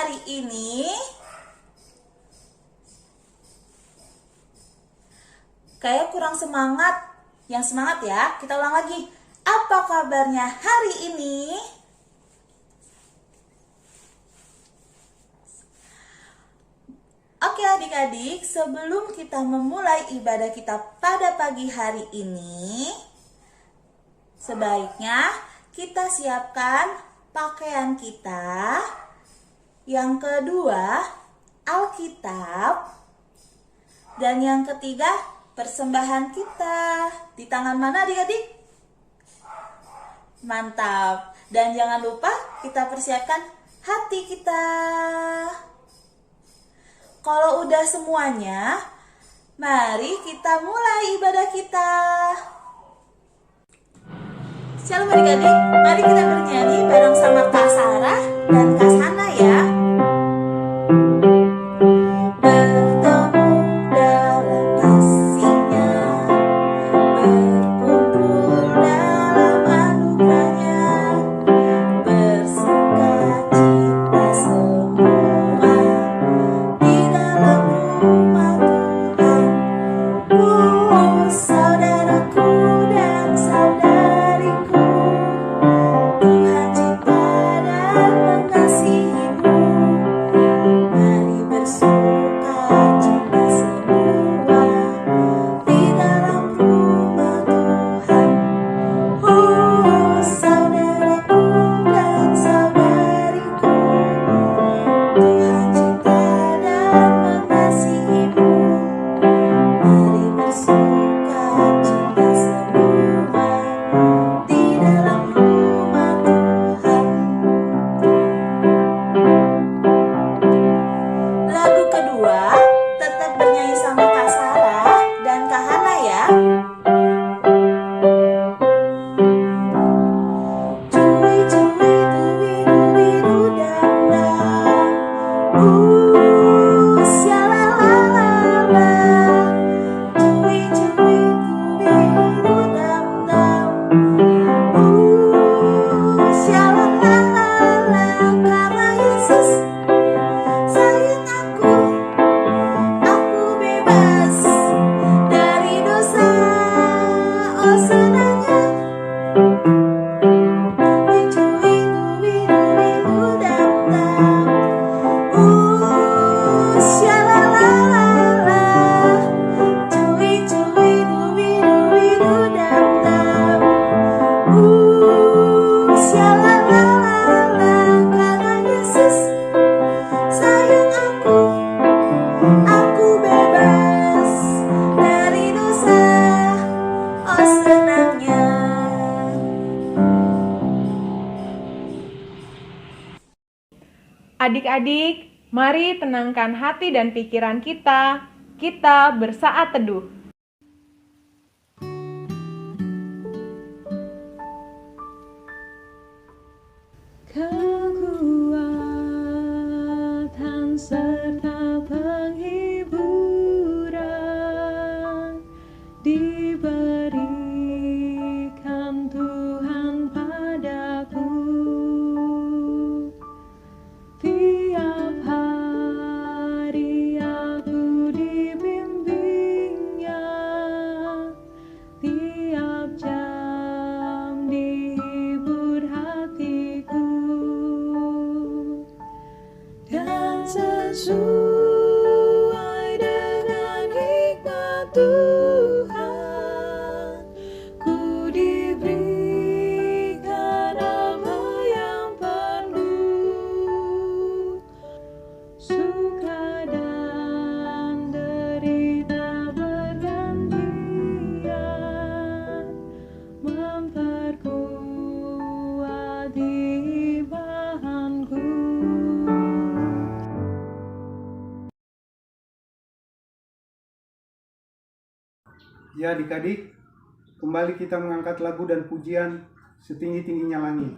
hari ini? Kayak kurang semangat. Yang semangat ya, kita ulang lagi. Apa kabarnya hari ini? Oke adik-adik, sebelum kita memulai ibadah kita pada pagi hari ini, sebaiknya kita siapkan pakaian kita. Yang kedua, Alkitab. Dan yang ketiga, persembahan kita. Di tangan mana adik-adik? Mantap. Dan jangan lupa kita persiapkan hati kita. Kalau udah semuanya, mari kita mulai ibadah kita. Shalom adik-adik, mari kita bernyanyi bareng sama Kak Sarah dan Kak Sana ya. Bertemu dalam kasih-Nya, berkumpul dalam anugerah-Nya, bersukacita semua di dalam rumah Tuhan. Saudaraku dan saudariku, Tuhan cinta dan mengasihimu. Mari bersukacita semua di dalam rumah Tuhan. Saudaraku dan saudariku, Tuhan cinta dan mengasihimu. Mari bersukacita semua di dalam rumah Tuhan. Lagu kedua tetap bernyanyi sama Kak Sarah dan Kak Hana ya. Cuy cuy tuwi tuwi dudam dam. Syalalala. Cuy cuy tuwi dudam dam. Syalalala. Karena Yesus sayang aku bebas dari dosa. Oh senangnya. Cuy cuy tuwi tuwi dudam dam. Syalalala. Cuy cuy tuwi tuwi dudam dam. Syalalala. Karena Yesus sayang aku bebas dari dosa. Oh senangnya. Adik-adik, mari tenangkan hati dan pikiran kita. Kita bersaat teduh. Kekuatan serta penghiburan diberikan Tuhan padaku. Tiap hari aku dibimbingnya, tiap jam dihibur hatiku. Dan sesuai dengan hikmat Tuhan, ku diberikan apa yang perlu. Suka dan derita bergantian, memperkuat imanku. Ya adik-adik, kembali kita mengangkat lagu dan pujian setinggi-tingginya langit.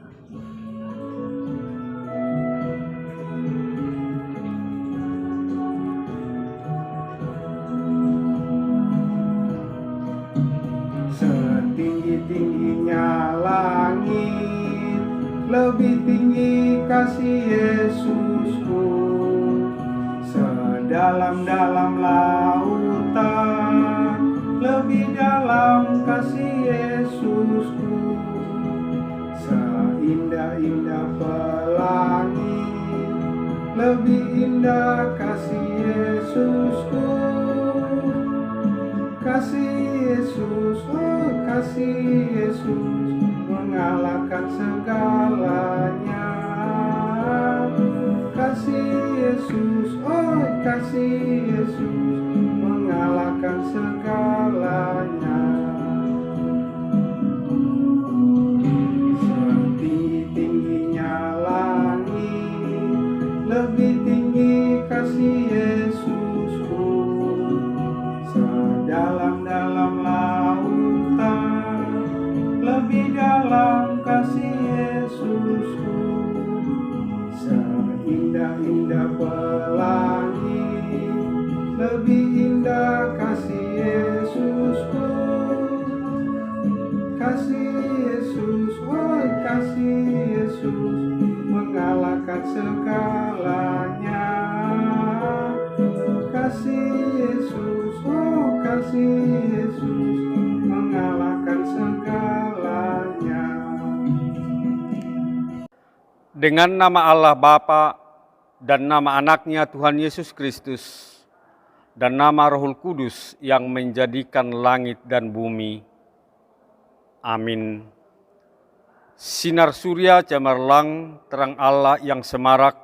Setinggi-tingginya langit, lebih tinggi kasih Yesusku. Sedalam-dalam lautan, lebih dalam kasih Yesusku. Seindah-indah pelangi, lebih indah kasih Yesusku. Kasih Yesus, oh kasih Yesus, mengalahkan segalanya. Kasih Yesus, oh kasih Yesus, mengalahkan segalanya. Setinggi-tingginya langit, lebih tinggi kasih Yesusku. Sedalam-dalam lautan, lebih dalam kasih Yesusku. Seindah-indah pelangi, lebih indah kasih Yesusku. Kasih Yesus, oh kasih Yesus, mengalahkan segalanya. Kasih Yesus, oh kasih Yesus, mengalahkan segalanya. Dengan nama Allah Bapa dan nama anaknya Tuhan Yesus Kristus dan nama Rohul Kudus yang menjadikan langit dan bumi. Amin. Sinar surya cemerlang, terang Allah yang semarak,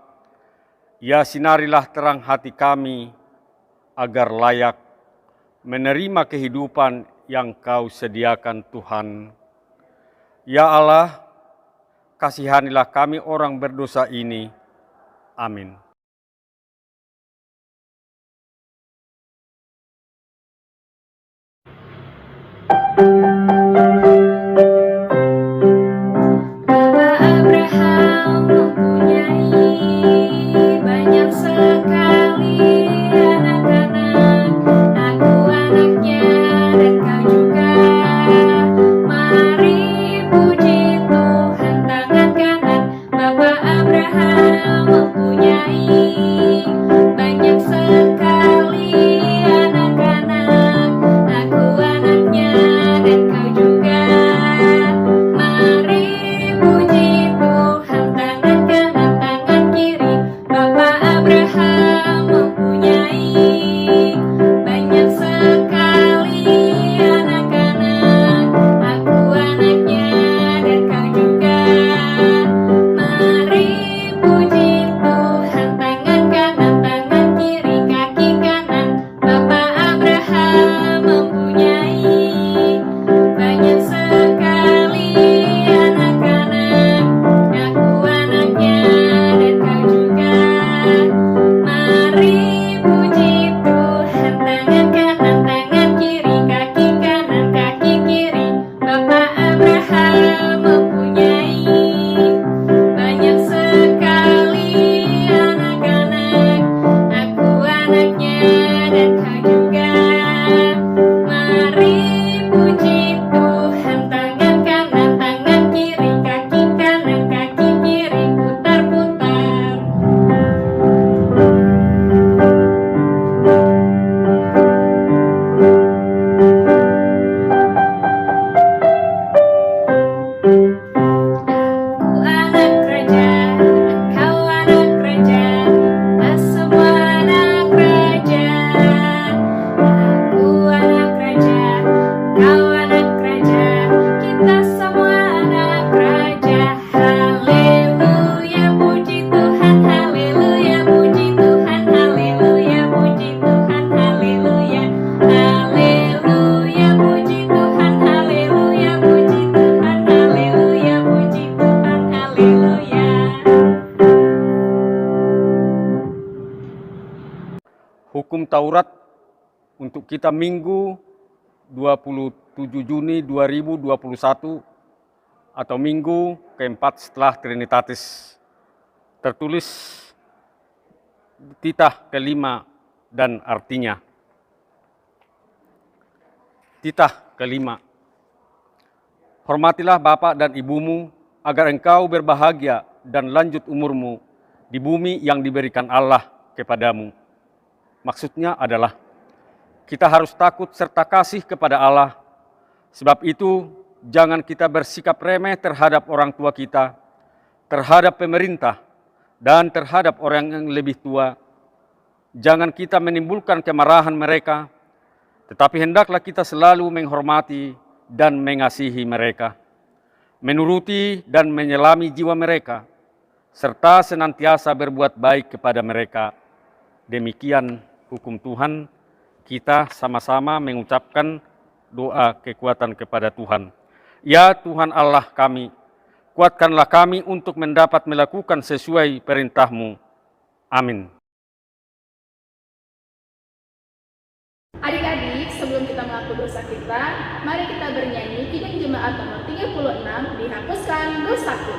ya sinarilah terang hati kami, agar layak menerima kehidupan yang Kau sediakan Tuhan. Ya Allah, kasihanilah kami orang berdosa ini. Amin. Bapak Abraham mempunyai banyak sekali anak-anak. Aku anaknya dan kau juga. Mari puji Tuhan tangan kanan. Bapak Abraham mempunyai banyak sekali anak-anak. Aku anaknya dan kau juga. Mari puji Tuhan tangan kanan, tangan kiri. Bapak Abraham mempunyai banyak sekali anak-anak. Aku anaknya dan kau juga. Mari puji Tuhan tangan kanan, tangan kiri, kaki kanan. Bapak Abraham mempunyai banyak sekali anak-anak. Aku anaknya dan kau juga. Mari puji Tuhan tangan kanan, tangan kiri, kaki kanan, kaki kiri. Bapak Abraham mempunyai banyak sekali anak-anak. Aku anaknya dan kau juga. Mari puji Tuhan tangan kanan, tangan kiri, kaki kanan, kaki kiri, putar-putar. Aku anak raja, kau anak raja, kita semua anak raja. Aku anak raja, kau anak raja, kita semua anak raja. Haleluya, puji Tuhan, haleluya, puji Tuhan, haleluya, puji Tuhan, haleluya. Haleluya, puji Tuhan, haleluya, puji Tuhan, haleluya, puji Tuhan, haleluya. Hukum Taurat untuk kita Minggu 27 Juni 2021 atau Minggu keempat setelah Trinitatis. Tertulis titah kelima dan artinya. Titah kelima. Hormatilah bapak dan ibumu agar engkau berbahagia dan lanjut umurmu di bumi yang diberikan Allah kepadamu. Maksudnya adalah kita harus takut serta kasih kepada Allah. Sebab itu, jangan kita bersikap remeh terhadap orang tua kita, terhadap pemerintah, dan terhadap orang yang lebih tua. Jangan kita menimbulkan kemarahan mereka, tetapi hendaklah kita selalu menghormati dan mengasihi mereka, menuruti dan menyelami jiwa mereka, serta senantiasa berbuat baik kepada mereka. Demikian hukum Tuhan. Kita sama-sama mengucapkan doa kekuatan kepada Tuhan. Ya Tuhan Allah kami, kuatkanlah kami untuk mendapat melakukan sesuai perintah-Mu. Amin. Adik-adik, sebelum kita mengaku dosa kita, mari kita bernyanyi Kidung Jemaat nomor 36, dihapuskan dosaku.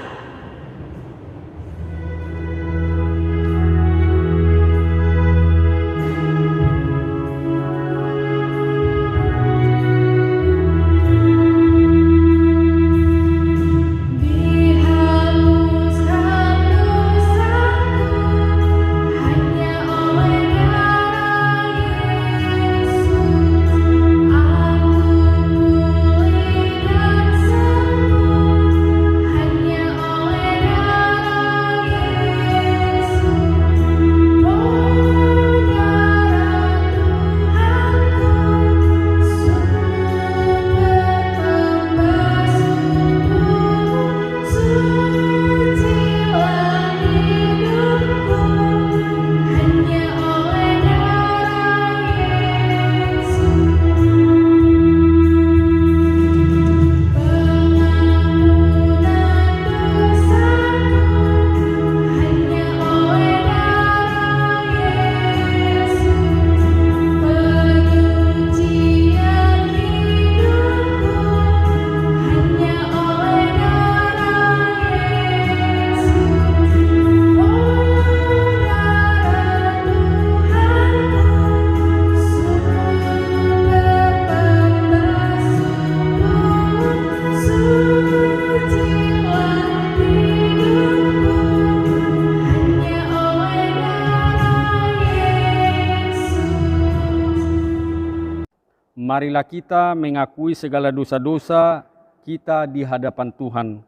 Marilah kita mengakui segala dosa-dosa kita di hadapan Tuhan.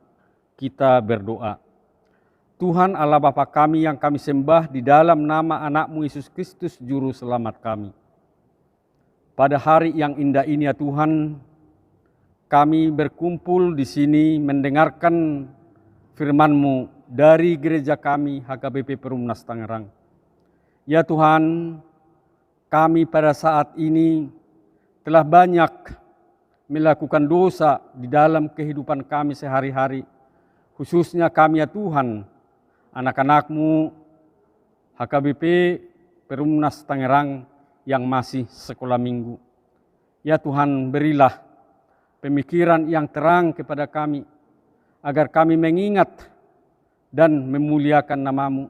Kita berdoa. Tuhan Allah Bapa kami yang kami sembah di dalam nama anak-Mu Yesus Kristus Juru Selamat kami. Pada hari yang indah ini ya Tuhan, kami berkumpul di sini mendengarkan firman-Mu dari gereja kami HKBP Perumnas Tangerang. Ya Tuhan, kami pada saat ini telah banyak melakukan dosa di dalam kehidupan kami sehari-hari. Khususnya kami ya Tuhan, anak-anak-Mu HKBP Perumnas Tangerang yang masih sekolah minggu. Ya Tuhan, berilah pemikiran yang terang kepada kami, agar kami mengingat dan memuliakan nama-Mu.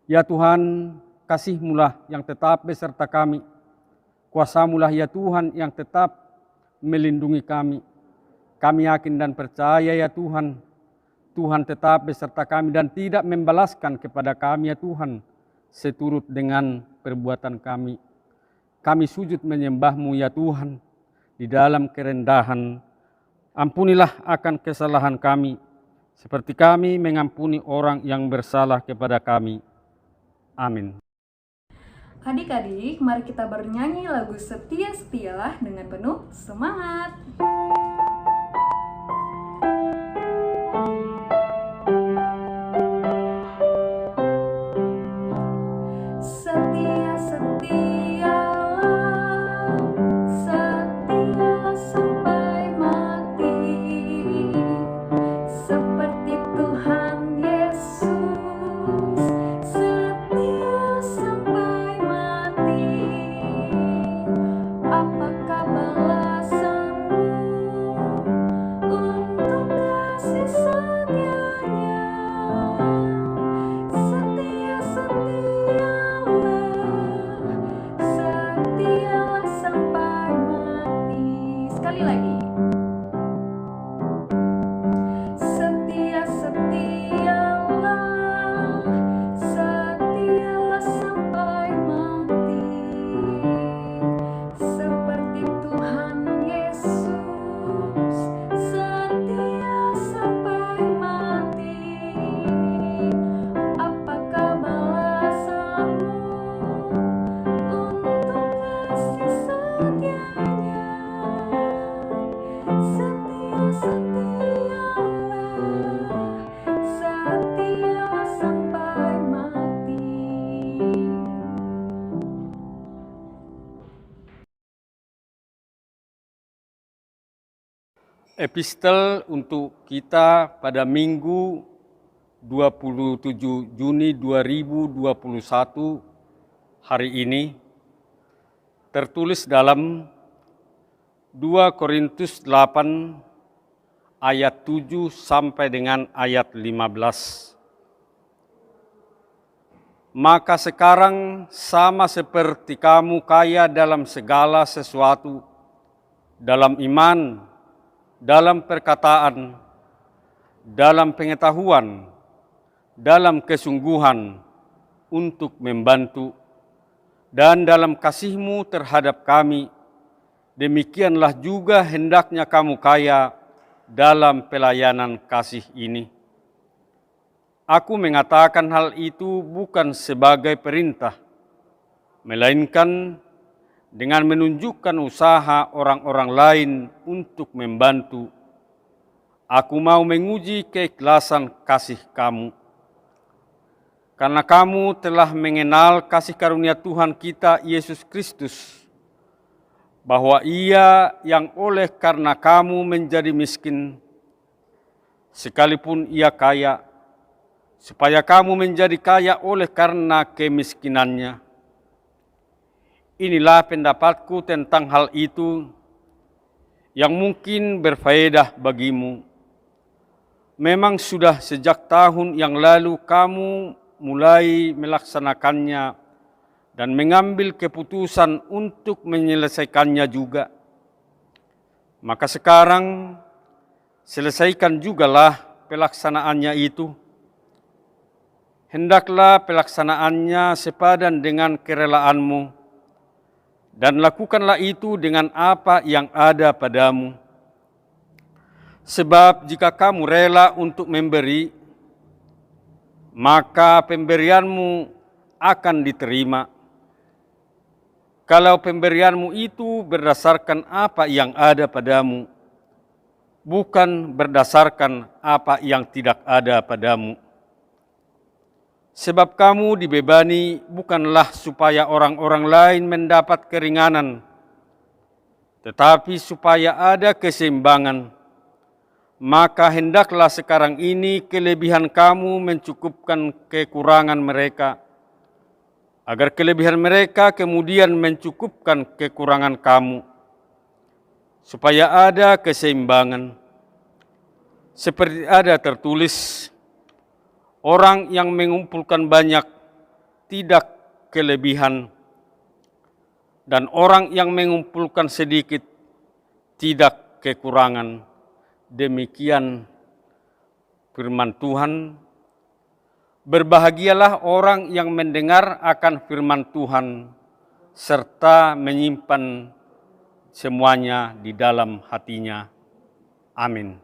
Ya Tuhan, kasih-Mu-lah yang tetap beserta kami. Kuasa-Mu-lah ya Tuhan yang tetap melindungi kami. Kami yakin dan percaya ya Tuhan, Tuhan tetap beserta kami dan tidak membalaskan kepada kami ya Tuhan seturut dengan perbuatan kami. Kami sujud menyembah-Mu ya Tuhan di dalam kerendahan. Ampunilah akan kesalahan kami, seperti kami mengampuni orang yang bersalah kepada kami. Amin. Adik-adik, mari kita bernyanyi lagu Setia-setialah dengan penuh semangat. Setia-setialah, setialah sampai mati, seperti Tuhan Yesus, setia sampai mati. Apakah balasanmu untuk kasih setianya? Setialah sampai mati. Sekali lagi. Setialah sampai mati. Epistel untuk kita pada Minggu 27 Juni 2021 hari ini tertulis dalam 2 Korintus 8 ayat 7 sampai dengan ayat 15. Maka sekarang sama seperti kamu kaya dalam segala sesuatu, dalam iman, dalam perkataan, dalam pengetahuan, dalam kesungguhan untuk membantu, dan dalam kasihmu terhadap kami, demikianlah juga hendaknya kamu kaya dalam pelayanan kasih ini. Aku mengatakan hal itu bukan sebagai perintah, melainkan dengan menunjukkan usaha orang-orang lain untuk membantu. Aku mau menguji keikhlasan kasih kamu. Karena kamu telah mengenal kasih karunia Tuhan kita Yesus Kristus, bahwa Ia yang oleh karena kamu menjadi miskin, sekalipun Ia kaya, supaya kamu menjadi kaya oleh karena kemiskinannya. Inilah pendapatku tentang hal itu yang mungkin berfaedah bagimu. Memang sudah sejak tahun yang lalu kamu mulai melaksanakannya dan mengambil keputusan untuk menyelesaikannya juga. Maka sekarang selesaikan jugalah pelaksanaannya itu. Hendaklah pelaksanaannya sepadan dengan kerelaanmu, dan lakukanlah itu dengan apa yang ada padamu. Sebab jika kamu rela untuk memberi, maka pemberianmu akan diterima. Kalau pemberianmu itu berdasarkan apa yang ada padamu, bukan berdasarkan apa yang tidak ada padamu. Sebab kamu dibebani bukanlah supaya orang-orang lain mendapat keringanan, tetapi supaya ada keseimbangan. Maka hendaklah sekarang ini kelebihan kamu mencukupkan kekurangan mereka, agar kelebihan mereka kemudian mencukupkan kekurangan kamu, supaya ada keseimbangan. Seperti ada tertulis, orang yang mengumpulkan banyak tidak kelebihan, dan orang yang mengumpulkan sedikit tidak kekurangan. Demikian firman Tuhan. Berbahagialah orang yang mendengar akan firman Tuhan, serta menyimpan semuanya di dalam hatinya. Amin.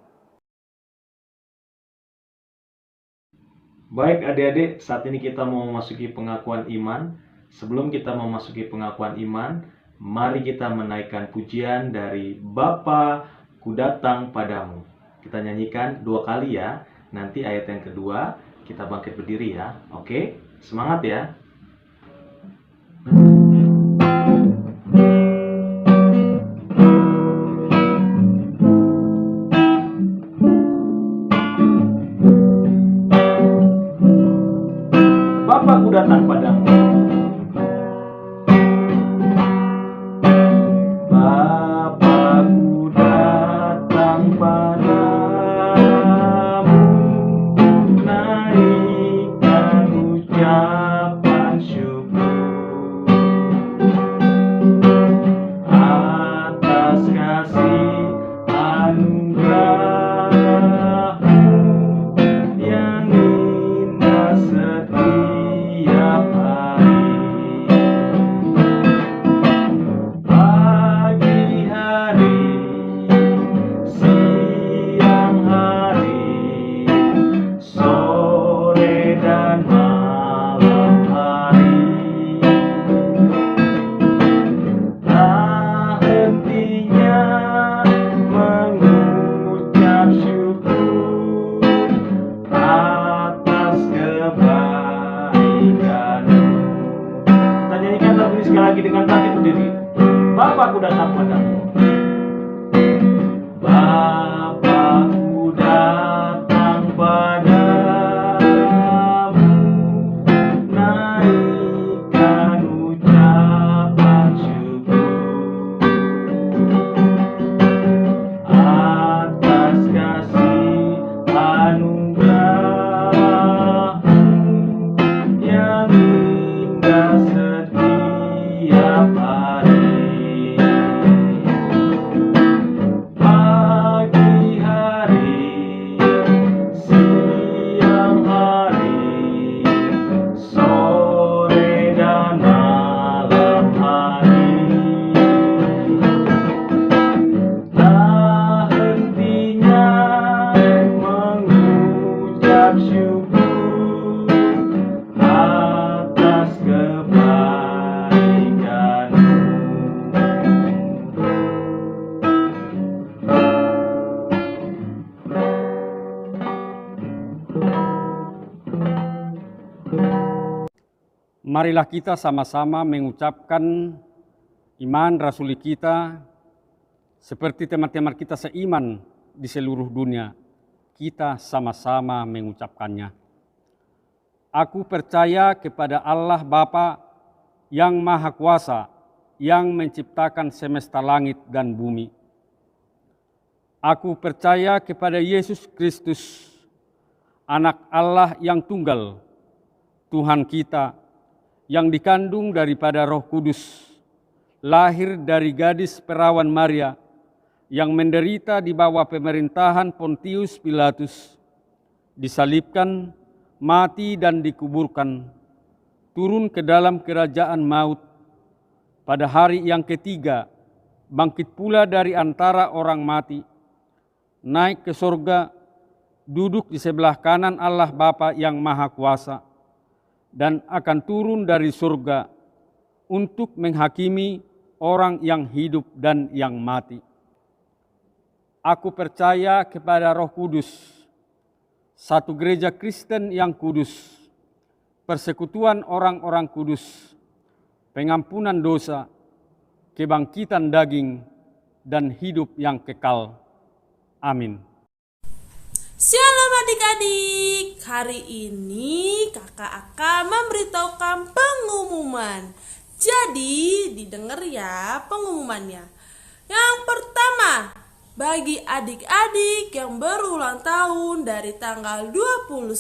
Baik adik-adik, saat ini kita mau memasuki pengakuan iman. Sebelum kita memasuki pengakuan iman, mari kita menaikkan pujian dari Bapa Ku Datang Padamu. Kita nyanyikan 2 kali ya. Nanti ayat yang kedua kita bangkit berdiri ya. Oke, semangat ya. Bapa Ku Datang Padamu. Bapa-Ku datang padamu, naikkan ucapan syukur atas kasih anugerah-Mu yang indah setiap hari. Pagi hari, siang hari, sore dan malam hari, tak hentinya marilah kita sama-sama mengucapkan iman rasuli kita seperti teman-teman kita seiman di seluruh dunia. Kita sama-sama mengucapkannya. Aku percaya kepada Allah Bapa yang Maha Kuasa, yang menciptakan semesta langit dan bumi. Aku percaya kepada Yesus Kristus, Anak Allah yang tunggal, Tuhan kita, yang dikandung daripada Roh Kudus, lahir dari gadis perawan Maria, yang menderita di bawah pemerintahan Pontius Pilatus, disalibkan, mati dan dikuburkan, turun ke dalam kerajaan maut, pada hari yang ketiga, bangkit pula dari antara orang mati, naik ke sorga, duduk di sebelah kanan Allah Bapa yang Maha Kuasa, dan akan turun dari surga untuk menghakimi orang yang hidup dan yang mati. Aku percaya kepada Roh Kudus, satu gereja Kristen yang kudus, persekutuan orang-orang kudus, pengampunan dosa, kebangkitan daging, dan hidup yang kekal. Amin. Shalom adik-adik, hari ini kakak akan memberitahukan pengumuman. Jadi didengar ya pengumumannya. Yang pertama, bagi adik-adik yang berulang tahun dari tanggal 21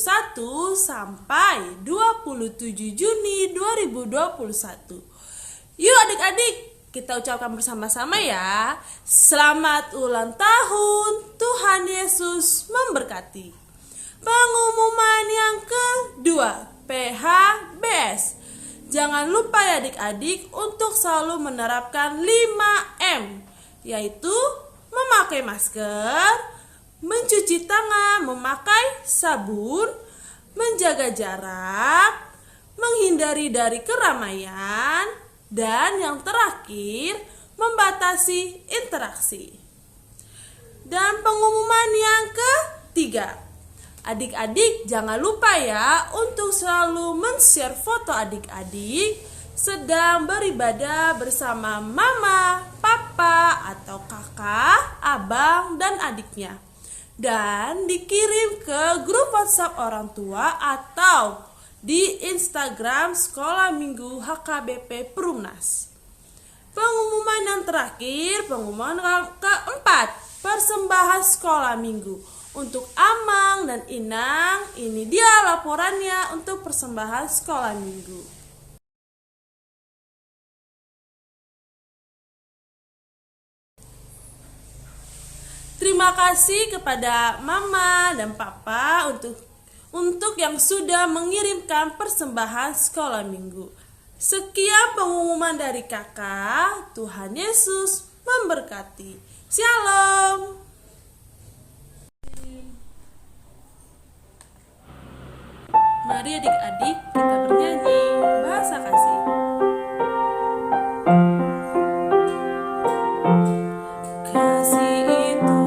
sampai 27 Juni 2021. Yuk adik-adik, kita ucapkan bersama-sama ya. Selamat ulang tahun, Tuhan Yesus memberkati. Pengumuman yang kedua, PHBS. Jangan lupa ya adik-adik untuk selalu menerapkan 5M, yaitu memakai masker, mencuci tangan, memakai sabun, menjaga jarak, menghindari dari keramaian, dan yang terakhir, membatasi interaksi. Dan pengumuman yang ketiga, adik-adik jangan lupa ya untuk selalu men-share foto adik-adik sedang beribadah bersama mama, papa, atau kakak, abang, dan adiknya. Dan dikirim ke grup WhatsApp orang tua atau di Instagram Sekolah Minggu HKBP Perumnas. Pengumuman yang terakhir, pengumuman keempat, persembahan sekolah minggu. Untuk Amang dan Inang, ini dia laporannya untuk persembahan sekolah minggu. Terima kasih kepada Mama dan Papa untuk yang sudah mengirimkan persembahan sekolah minggu. Sekian pengumuman dari kakak. Tuhan Yesus memberkati. Shalom. Mari adik-adik kita bernyanyi bahasa kasih. Kasih itu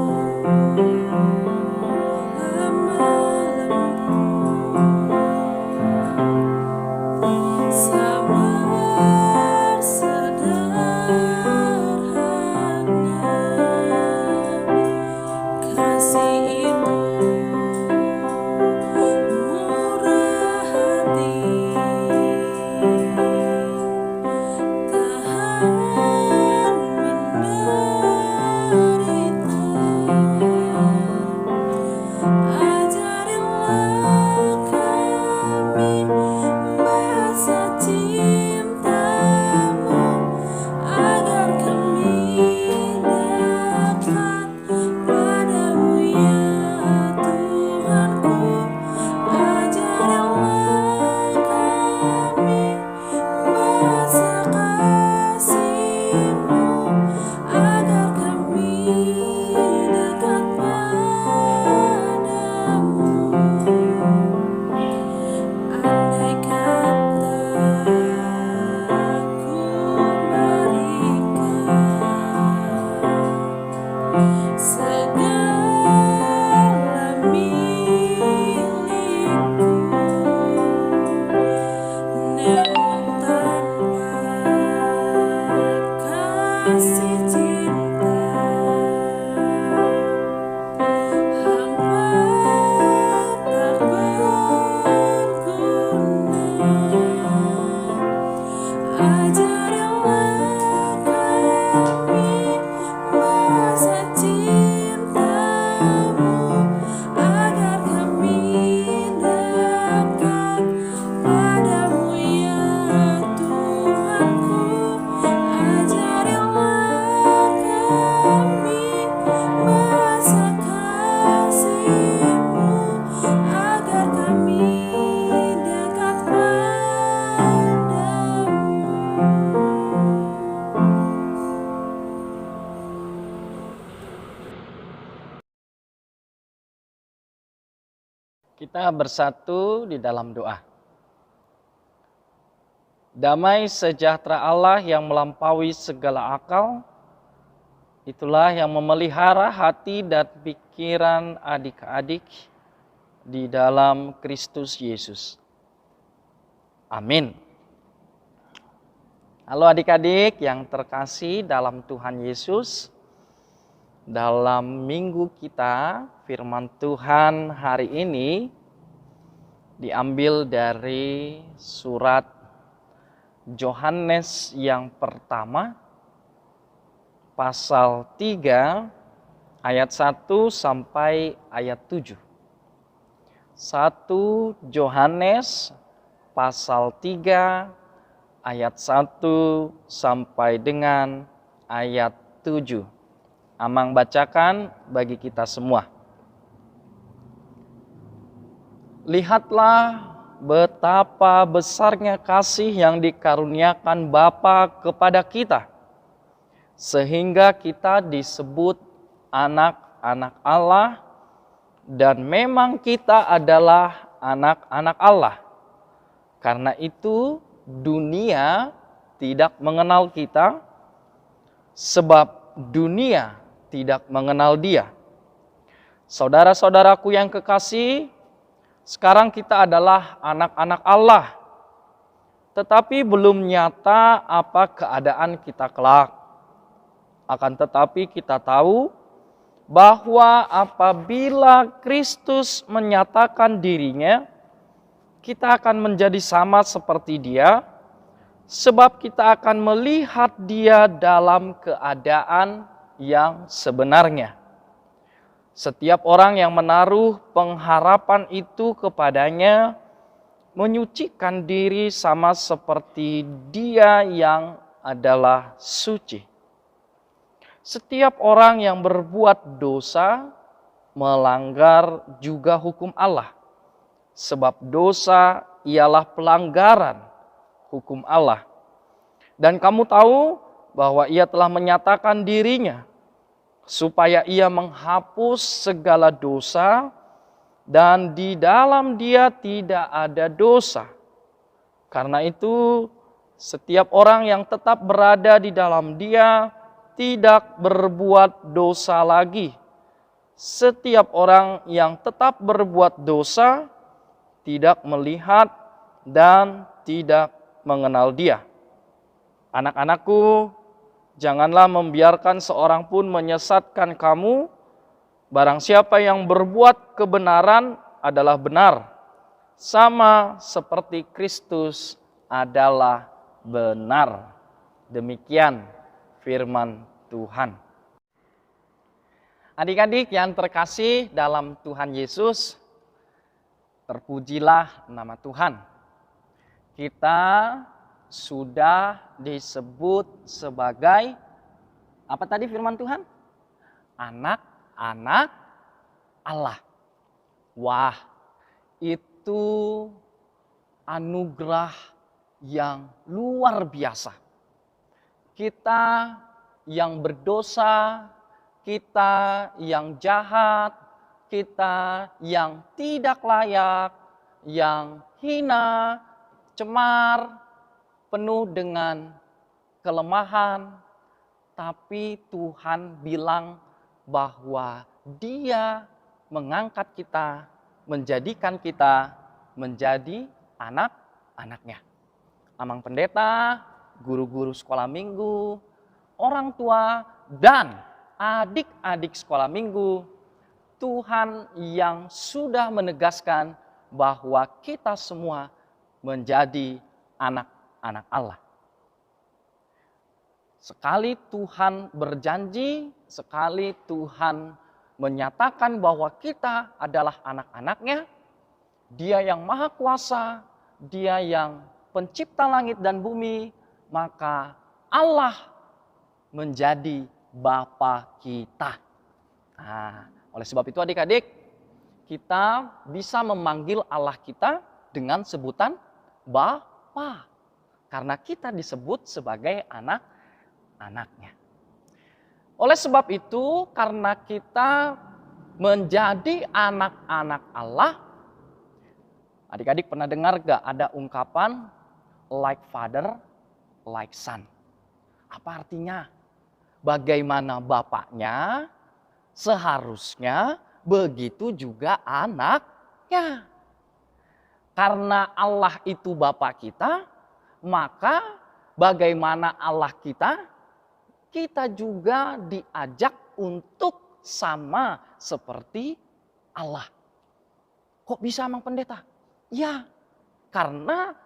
sabar sederhana, kasih itu murah hati, tahan menderita, ajarilah kami bahasa cintamu, agar kami dekat padamu ya Tuhanku. Ajarilah kami bahasa kasih-Mu, agar kami dekat padamu. Andai kata ku berikan segala milikku, namun Kita bersatu di dalam doa. Damai sejahtera Allah yang melampaui segala akal, itulah yang memelihara hati dan pikiran adik-adik di dalam Kristus Yesus. Amin. Halo adik-adik yang terkasih dalam Tuhan Yesus. Dalam minggu kita, firman Tuhan hari ini diambil dari surat Yohanes yang pertama, pasal 3, ayat 1 sampai ayat 7. 1 Yohanes pasal 3, ayat 1 sampai dengan ayat 7. Amang bacakan bagi kita semua. Lihatlah betapa besarnya kasih yang dikaruniakan Bapa kepada kita, sehingga kita disebut anak-anak Allah, dan memang kita adalah anak-anak Allah. Karena itu dunia tidak mengenal kita, sebab dunia tidak mengenal Dia. Saudara-saudaraku yang kekasih, sekarang kita adalah anak-anak Allah, tetapi belum nyata apa keadaan kita kelak. Akan tetapi kita tahu bahwa apabila Kristus menyatakan dirinya, kita akan menjadi sama seperti Dia, sebab kita akan melihat Dia dalam keadaan yang sebenarnya. Setiap orang yang menaruh pengharapan itu kepadanya menyucikan diri sama seperti Dia yang adalah suci. Setiap orang yang berbuat dosa melanggar juga hukum Allah, sebab dosa ialah pelanggaran hukum Allah. Dan kamu tahu bahwa Ia telah menyatakan dirinya supaya Ia menghapus segala dosa, dan di dalam Dia tidak ada dosa. Karena itu setiap orang yang tetap berada di dalam Dia tidak berbuat dosa lagi. Setiap orang yang tetap berbuat dosa tidak melihat dan tidak mengenal Dia. Anak-anakku, janganlah membiarkan seorang pun menyesatkan kamu. Barang siapa yang berbuat kebenaran adalah benar, sama seperti Kristus adalah benar. Demikian firman Tuhan. Adik-adik yang terkasih dalam Tuhan Yesus, terpujilah nama Tuhan. Kita sudah disebut sebagai apa tadi firman Tuhan? Anak-anak Allah. Wah, itu anugerah yang luar biasa. Kita yang berdosa, kita yang jahat, kita yang tidak layak, yang hina, cemar, penuh dengan kelemahan, tapi Tuhan bilang bahwa Dia mengangkat kita, menjadikan kita menjadi anak-anaknya. Amang pendeta, guru-guru sekolah minggu, orang tua, dan adik-adik sekolah minggu, Tuhan yang sudah menegaskan bahwa kita semua menjadi anak-anak Allah. Sekali Tuhan berjanji, sekali Tuhan menyatakan bahwa kita adalah anak-anaknya, Dia yang maha kuasa, Dia yang pencipta langit dan bumi, maka Allah menjadi Bapa kita. Nah, oleh sebab itu adik-adik, kita bisa memanggil Allah kita dengan sebutan Bapa, karena kita disebut sebagai anak-anaknya. Oleh sebab itu, karena kita menjadi anak-anak Allah, Adik-adik pernah dengar gak ada ungkapan like father, like son? Apa artinya? Bagaimana bapaknya, seharusnya begitu juga anaknya. Karena Allah itu Bapa kita, maka bagaimana Allah kita, kita juga diajak untuk sama seperti Allah. Kok bisa Mang Pendeta? Ya, karena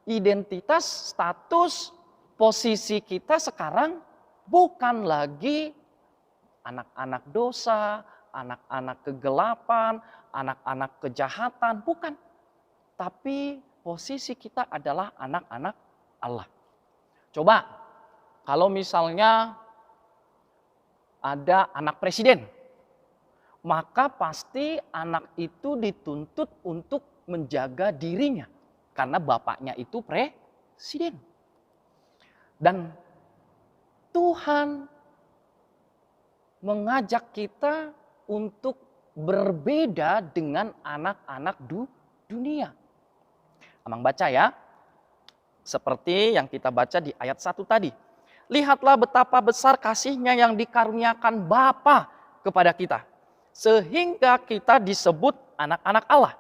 identitas, status, posisi kita sekarang bukan lagi anak-anak dosa, anak-anak kegelapan, anak-anak kejahatan, bukan. Tapi posisi kita adalah anak-anak Allah. Coba, kalau misalnya ada anak presiden, maka pasti anak itu dituntut untuk menjaga dirinya. Karena bapaknya itu presiden. Dan Tuhan mengajak kita untuk berbeda dengan anak-anak dunia. Amang baca ya. Seperti yang kita baca di ayat 1 tadi. Lihatlah betapa besar kasihnya yang dikaruniakan Bapa kepada kita. Sehingga kita disebut anak-anak Allah.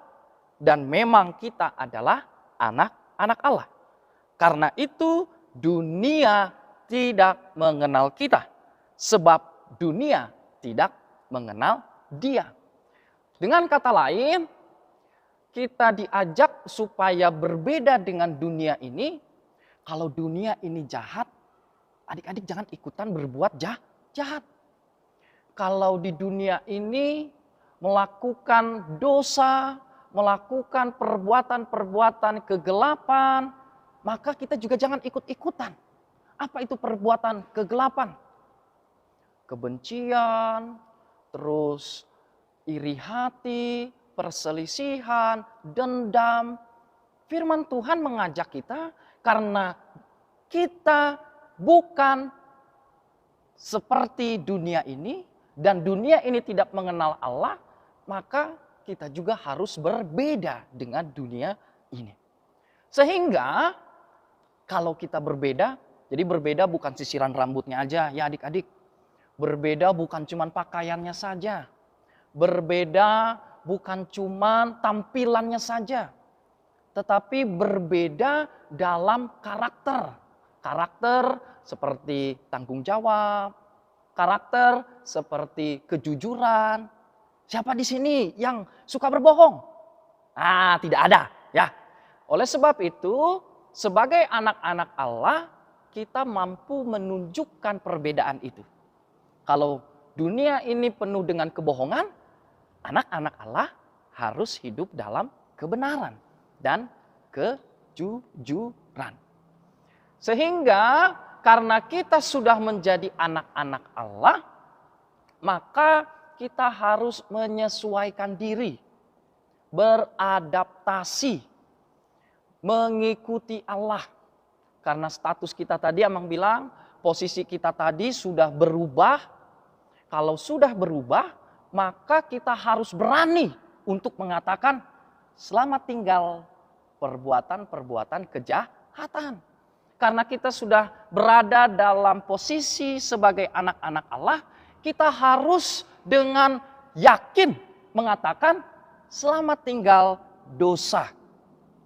Dan memang kita adalah anak-anak Allah. Karena itu dunia tidak mengenal kita. Sebab dunia tidak mengenal Dia. Dengan kata lain, kita diajak supaya berbeda dengan dunia ini. Kalau dunia ini jahat, adik-adik jangan ikutan berbuat jahat. Kalau di dunia ini melakukan dosa, melakukan perbuatan-perbuatan kegelapan, maka kita juga jangan ikut-ikutan. Apa itu perbuatan kegelapan? Kebencian, terus iri hati, perselisihan, dendam. Firman Tuhan mengajak kita karena kita bukan seperti dunia ini dan dunia ini tidak mengenal Allah, maka kita juga harus berbeda dengan dunia ini. Sehingga kalau kita berbeda, jadi berbeda bukan sisiran rambutnya aja ya adik-adik. Berbeda bukan cuman pakaiannya saja. Berbeda bukan cuman tampilannya saja. Tetapi berbeda dalam karakter. Karakter seperti tanggung jawab. Karakter seperti kejujuran. Siapa di sini yang suka berbohong? Tidak ada ya. Oleh sebab itu, sebagai anak-anak Allah, kita mampu menunjukkan perbedaan itu. Kalau dunia ini penuh dengan kebohongan, anak-anak Allah harus hidup dalam kebenaran dan kejujuran. Sehingga karena kita sudah menjadi anak-anak Allah, maka kita harus menyesuaikan diri, beradaptasi, mengikuti Allah. Karena status kita tadi Amang bilang, posisi kita tadi sudah berubah. Kalau sudah berubah, maka kita harus berani untuk mengatakan selamat tinggal perbuatan-perbuatan kejahatan. Karena kita sudah berada dalam posisi sebagai anak-anak Allah, kita harus dengan yakin mengatakan selamat tinggal dosa.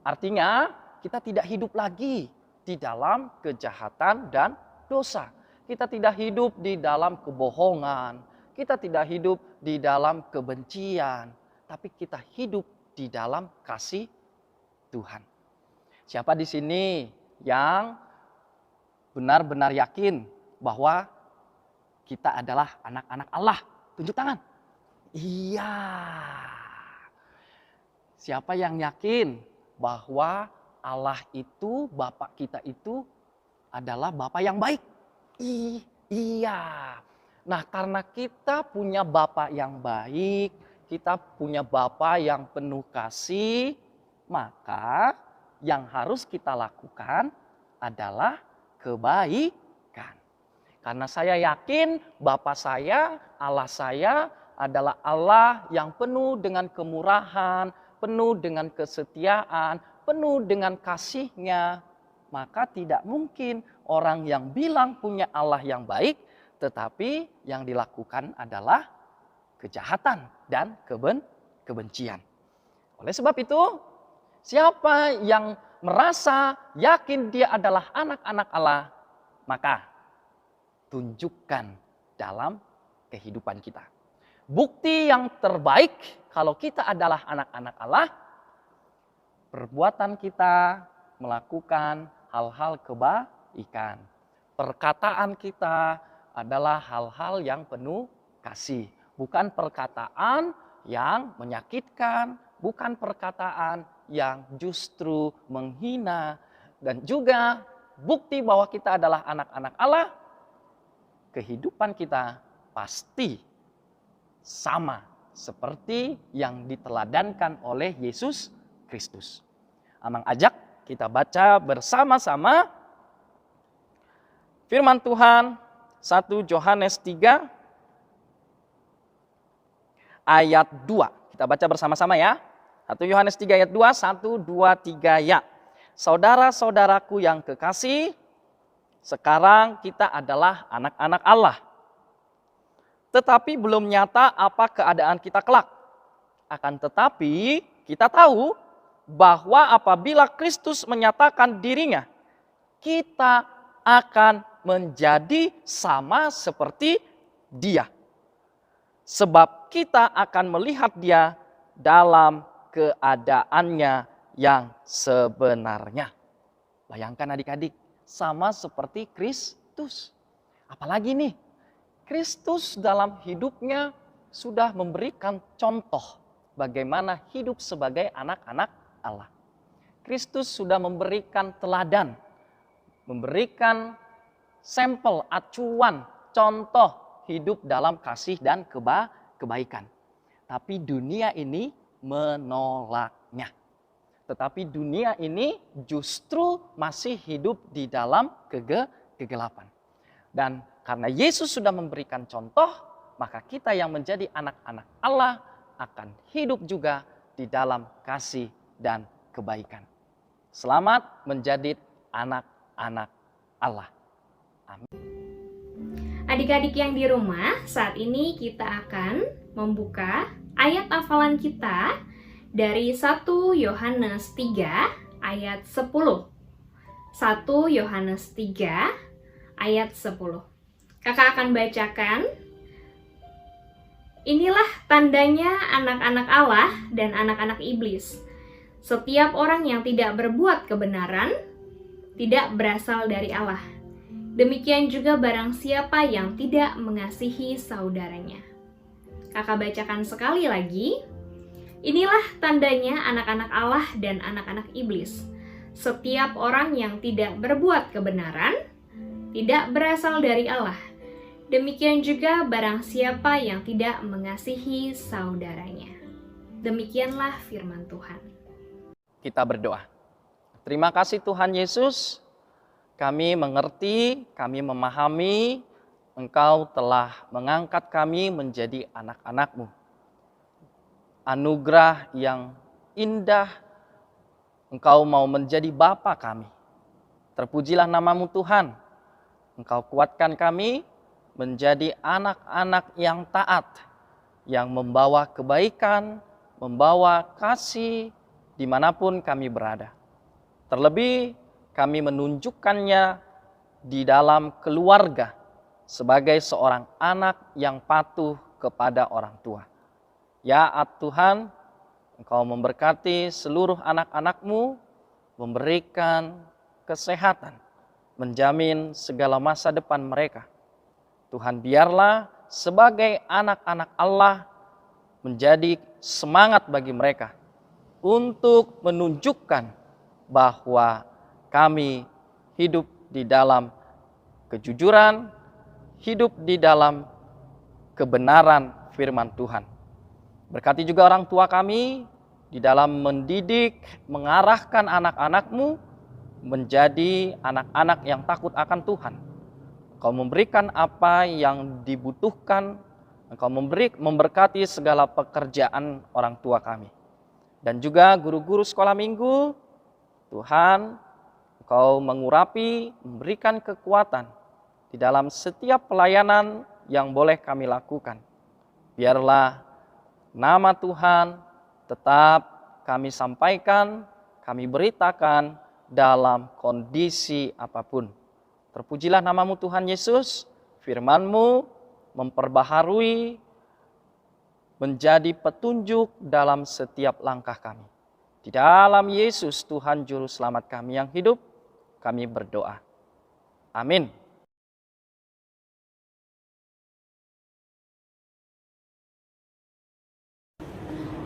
Artinya kita tidak hidup lagi di dalam kejahatan dan dosa. Kita tidak hidup di dalam kebohongan. Kita tidak hidup di dalam kebencian. Tapi kita hidup di dalam kasih Tuhan. Siapa di sini yang benar-benar yakin bahwa kita adalah anak-anak Allah? Tunjuk tangan. Iya. Siapa yang yakin bahwa Allah itu, Bapa kita itu adalah Bapa yang baik? Iya. Nah, karena kita punya Bapa yang baik, kita punya Bapa yang penuh kasih, maka yang harus kita lakukan adalah kebaikan. Karena saya yakin Bapa saya, Allah saya adalah Allah yang penuh dengan kemurahan, penuh dengan kesetiaan, penuh dengan kasih-Nya, maka tidak mungkin orang yang bilang punya Allah yang baik, tetapi yang dilakukan adalah kejahatan dan kebencian. Oleh sebab itu, siapa yang merasa yakin dia adalah anak-anak Allah, maka tunjukkan dalam kehidupan kita. Bukti yang terbaik kalau kita adalah anak-anak Allah, perbuatan kita melakukan hal-hal kebaikan. Perkataan kita adalah hal-hal yang penuh kasih. Bukan perkataan yang menyakitkan, bukan perkataan yang justru menghina. Dan juga bukti bahwa kita adalah anak-anak Allah, kehidupan kita pasti sama seperti yang diteladankan oleh Yesus Kristus. Amang ajak kita baca bersama-sama firman Tuhan 1 Yohanes 3 ayat 2. Kita baca bersama-sama ya. 1 Yohanes 3 ayat 2, 1, 2, 3 ya. Saudara-saudaraku yang kekasih, sekarang kita adalah anak-anak Allah. Tetapi belum nyata apa keadaan kita kelak. Akan tetapi kita tahu bahwa apabila Kristus menyatakan dirinya, kita akan menjadi sama seperti Dia. Sebab kita akan melihat Dia dalam keadaannya yang sebenarnya. Bayangkan adik-adik, sama seperti Kristus. Apalagi nih, Kristus dalam hidupnya sudah memberikan contoh bagaimana hidup sebagai anak-anak Allah. Kristus sudah memberikan teladan, memberikan sampel, acuan, contoh hidup dalam kasih dan kebaikan. Tapi dunia ini menolaknya. Tetapi dunia ini justru masih hidup di dalam kegelapan. Dan karena Yesus sudah memberikan contoh, maka kita yang menjadi anak-anak Allah akan hidup juga di dalam kasih dan kebaikan. Selamat menjadi anak-anak Allah. Amin. Adik-adik yang di rumah, saat ini kita akan membuka ayat hafalan kita dari 1 Yohanes 3 ayat 10. 1 Yohanes 3 ayat 10. Kakak akan bacakan. Inilah tandanya anak-anak Allah dan anak-anak iblis. Setiap orang yang tidak berbuat kebenaran tidak berasal dari Allah. Demikian juga barang siapa yang tidak mengasihi saudaranya. Kakak bacakan sekali lagi. Inilah tandanya anak-anak Allah dan anak-anak iblis. Setiap orang yang tidak berbuat kebenaran tidak berasal dari Allah. Demikian juga barang siapa yang tidak mengasihi saudaranya. Demikianlah firman Tuhan. Kita berdoa. Terima kasih Tuhan Yesus. Kami mengerti, kami memahami Engkau telah mengangkat kami menjadi anak-anak-Mu. Anugerah yang indah, Engkau mau menjadi Bapa kami. Terpujilah nama-Mu Tuhan. Engkau kuatkan kami menjadi anak-anak yang taat, yang membawa kebaikan, membawa kasih dimanapun kami berada. Terlebih kami menunjukkannya di dalam keluarga sebagai seorang anak yang patuh kepada orang tua. Ya Tuhan, Engkau memberkati seluruh anak-anak-Mu, memberikan kesehatan, menjamin segala masa depan mereka. Tuhan, biarlah sebagai anak-anak Allah menjadi semangat bagi mereka untuk menunjukkan bahwa kami hidup di dalam kejujuran, hidup di dalam kebenaran firman Tuhan. Berkati juga orang tua kami di dalam mendidik, mengarahkan anak-anak-Mu menjadi anak-anak yang takut akan Tuhan. Engkau memberikan apa yang dibutuhkan, Engkau memberkati segala pekerjaan orang tua kami. Dan juga guru-guru sekolah minggu, Tuhan, Engkau mengurapi, memberikan kekuatan di dalam setiap pelayanan yang boleh kami lakukan. Biarlah nama Tuhan tetap kami sampaikan, kami beritakan dalam kondisi apapun. Terpujilah namamu Tuhan Yesus, firman-Mu memperbaharui, menjadi petunjuk dalam setiap langkah kami. Di dalam Yesus Tuhan Juru Selamat kami yang hidup, kami berdoa. Amin.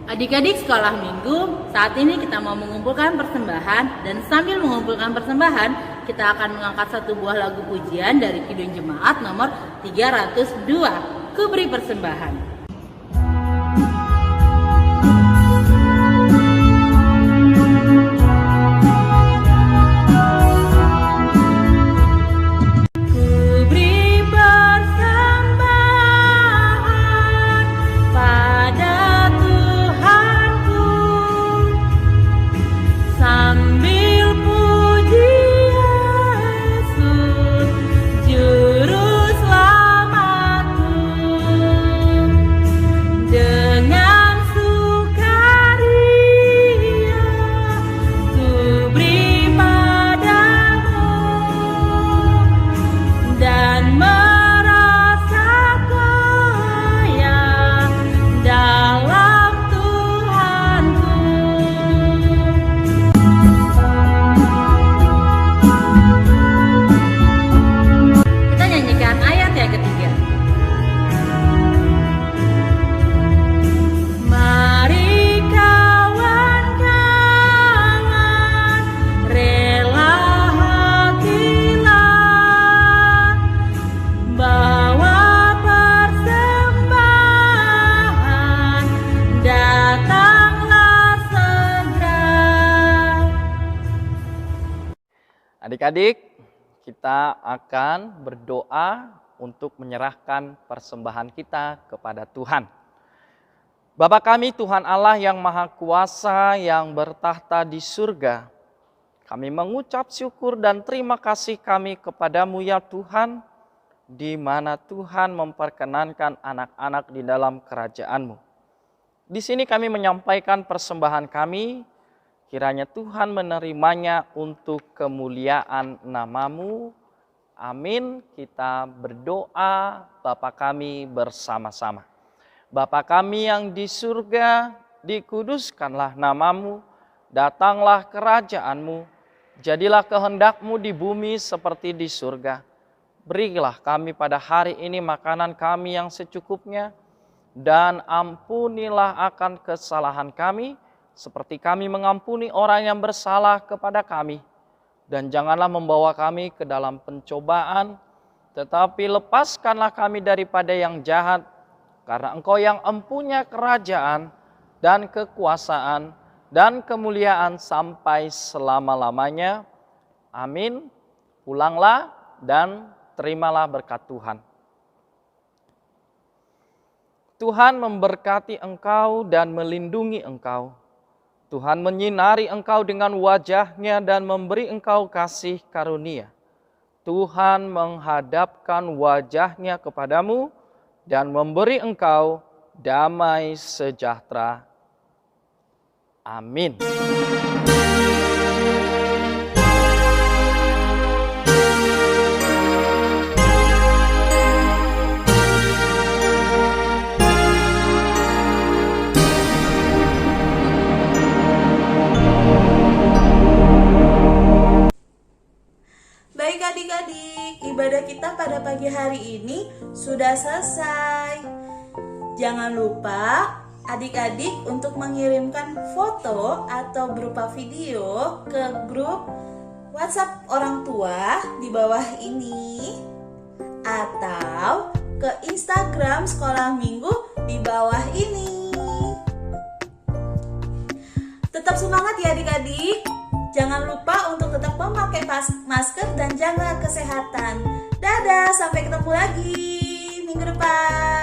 Adik-adik sekolah minggu, saat ini kita mau mengumpulkan persembahan, dan sambil mengumpulkan persembahan, kita akan mengangkat satu buah lagu pujian dari Kidung Jemaat nomor 302, Ku Beri Persembahan. Adik-adik, kita akan berdoa untuk menyerahkan persembahan kita kepada Tuhan. Bapa kami Tuhan Allah yang Maha Kuasa yang bertahta di surga, kami mengucap syukur dan terima kasih kami kepadamu ya Tuhan, di mana Tuhan memperkenankan anak-anak di dalam kerajaan-Mu. Di sini kami menyampaikan persembahan kami, kiranya Tuhan menerimanya untuk kemuliaan nama-Mu. Amin. Kita berdoa Bapa kami bersama-sama. Bapa kami yang di surga, dikuduskanlah nama-Mu, datanglah kerajaan-Mu, jadilah kehendak-Mu di bumi seperti di surga. Berilah kami pada hari ini makanan kami yang secukupnya, dan ampunilah akan kesalahan kami, seperti kami mengampuni orang yang bersalah kepada kami. Dan janganlah membawa kami ke dalam pencobaan, tetapi lepaskanlah kami daripada yang jahat, karena Engkau yang empunya kerajaan dan kekuasaan dan kemuliaan sampai selama-lamanya. Amin. Pulanglah dan terimalah berkat Tuhan. Tuhan memberkati engkau dan melindungi engkau. Tuhan menyinari engkau dengan wajah-Nya dan memberi engkau kasih karunia. Tuhan menghadapkan wajah-Nya kepadamu dan memberi engkau damai sejahtera. Amin. Baik adik-adik, ibadah kita pada pagi hari ini sudah selesai. Jangan lupa adik-adik untuk mengirimkan foto atau berupa video ke grup WhatsApp orang tua di bawah ini, atau ke Instagram Sekolah Minggu di bawah ini. Tetap semangat ya adik-adik. Jangan lupa untuk tetap memakai masker dan jaga kesehatan. Dadah, sampai ketemu lagi minggu depan.